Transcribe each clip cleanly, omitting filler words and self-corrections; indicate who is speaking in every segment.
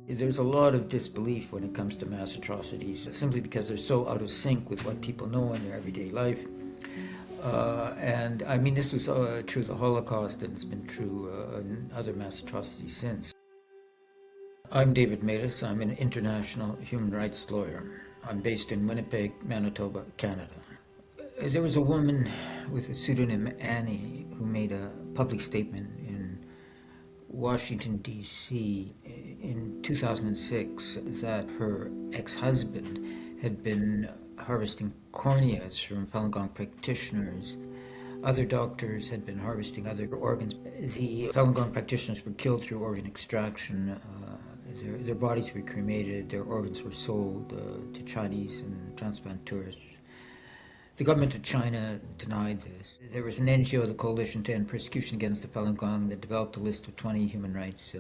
Speaker 1: There's a lot of disbelief when it comes to mass atrocities, simply because they're so out of sync with what people know in their everyday life. And I mean, this was true of the Holocaust, and it's been true in other mass atrocities since. I'm David Matus. I'm an international human rights lawyer. I'm based in Winnipeg, Manitoba, Canada. There was a woman with the pseudonym Annie who made a public statement in Washington, D.C. in 2006 that her ex-husband had been harvesting corneas from Falun Gong practitioners. Other doctors had been harvesting other organs. The Falun Gong practitioners were killed through organ extraction. Their bodies were cremated, their organs were sold to Chinese and transplant tourists. The government of China denied this. There was an NGO, the Coalition to End Persecution Against the Falun Gong, that developed a list of 20 human rights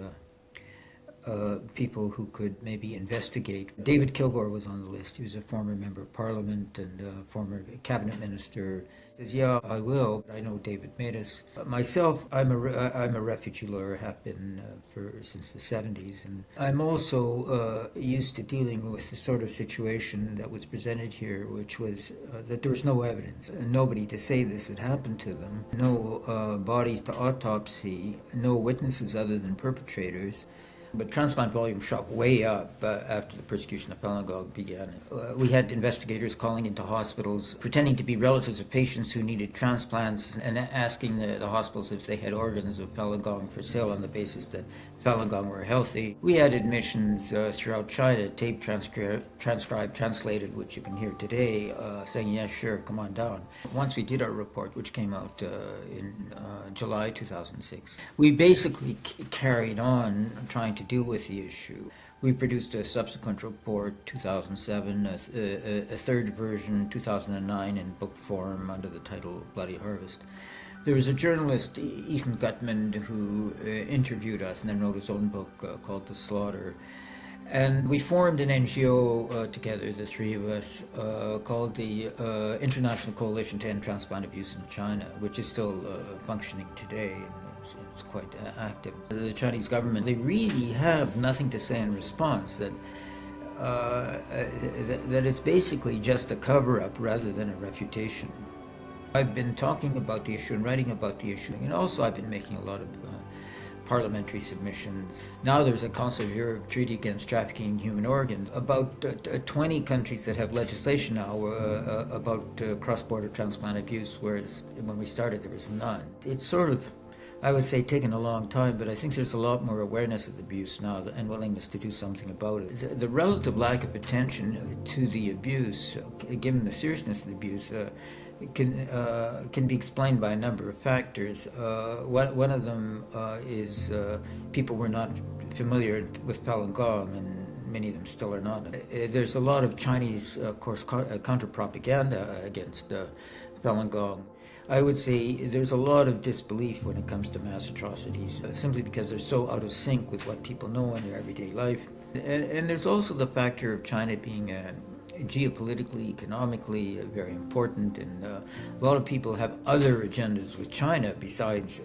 Speaker 1: people who could maybe investigate. David Kilgore was on the list. He was a former member of Parliament and a former cabinet minister. He says, yeah, I will. I know David Matus. Myself, I'm a refugee lawyer, have been since the 70s. And I'm also used to dealing with the sort of situation that was presented here, which was that there was no evidence. Nobody to say this had happened to them. No bodies to autopsy. No witnesses other than perpetrators. But transplant volume shot way up after the persecution of Falun Gong began. We had investigators calling into hospitals, pretending to be relatives of patients who needed transplants, and asking the hospitals if they had organs of Falun Gong for sale on the basis that Falun Gong were healthy. We had admissions throughout China, tape transcribed, translated, which you can hear today, saying, yes, sure, come on down. Once we did our report, which came out in July 2006, we basically carried on trying to deal with the issue. We produced a subsequent report, 2007, a third version, 2009, in book form under the title Bloody Harvest. There was a journalist, Ethan Gutman, who interviewed us and then wrote his own book called The Slaughter. And we formed an NGO together, the three of us, called the International Coalition to End Transplant Abuse in China, which is still functioning today. It's quite active. The Chinese government, they really have nothing to say in response, that it's basically just a cover-up rather than a refutation. I've been talking about the issue and writing about the issue, and also I've been making a lot of parliamentary submissions. Now there's a Council of Europe Treaty Against Trafficking in Human Organs. About 20 countries that have legislation now about cross-border transplant abuse, whereas when we started there was none. It's sort of, I would say, taken a long time, but I think there's a lot more awareness of the abuse now and willingness to do something about it. The relative lack of attention to the abuse, given the seriousness of the abuse, can be explained by a number of factors. One of them is people were not familiar with Falun Gong, and many of them still are not. There's a lot of Chinese, of course, counter-propaganda against Falun Gong. I would say there's a lot of disbelief when it comes to mass atrocities, simply because they're so out of sync with what people know in their everyday life. And there's also the factor of China being geopolitically, economically very important, and a lot of people have other agendas with China besides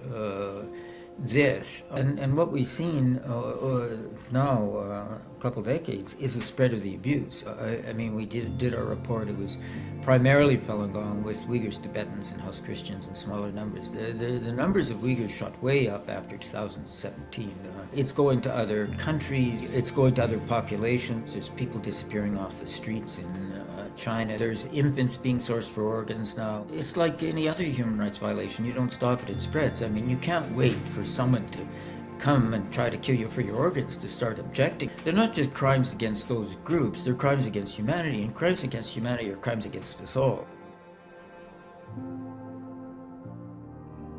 Speaker 1: this. And what we've seen now, a couple decades, is the spread of the abuse. I mean, we did our report. It was primarily Falun Gong with Uyghurs, Tibetans, and House Christians in smaller numbers. The numbers of Uyghurs shot way up after 2017. It's going to other countries. It's going to other populations. There's people disappearing off the streets in China. There's infants being sourced for organs now. It's like any other human rights violation. You don't stop it, it spreads. I mean, you can't wait for someone to come and try to kill you for your organs to start objecting. They're not just crimes against those groups, they're crimes against humanity, and crimes against humanity are crimes against us all.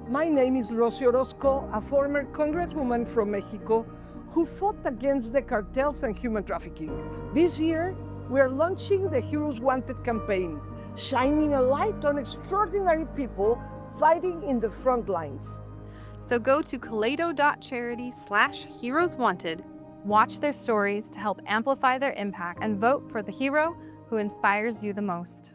Speaker 2: My name is Rosy Orozco, a former congresswoman from Mexico who fought against the cartels and human trafficking. This year, we are launching the Heroes Wanted campaign, shining a light on extraordinary people fighting in the front lines.
Speaker 3: So go to kaleido.charity/heroeswanted, watch their stories to help amplify their impact, and vote for the hero who inspires you the most.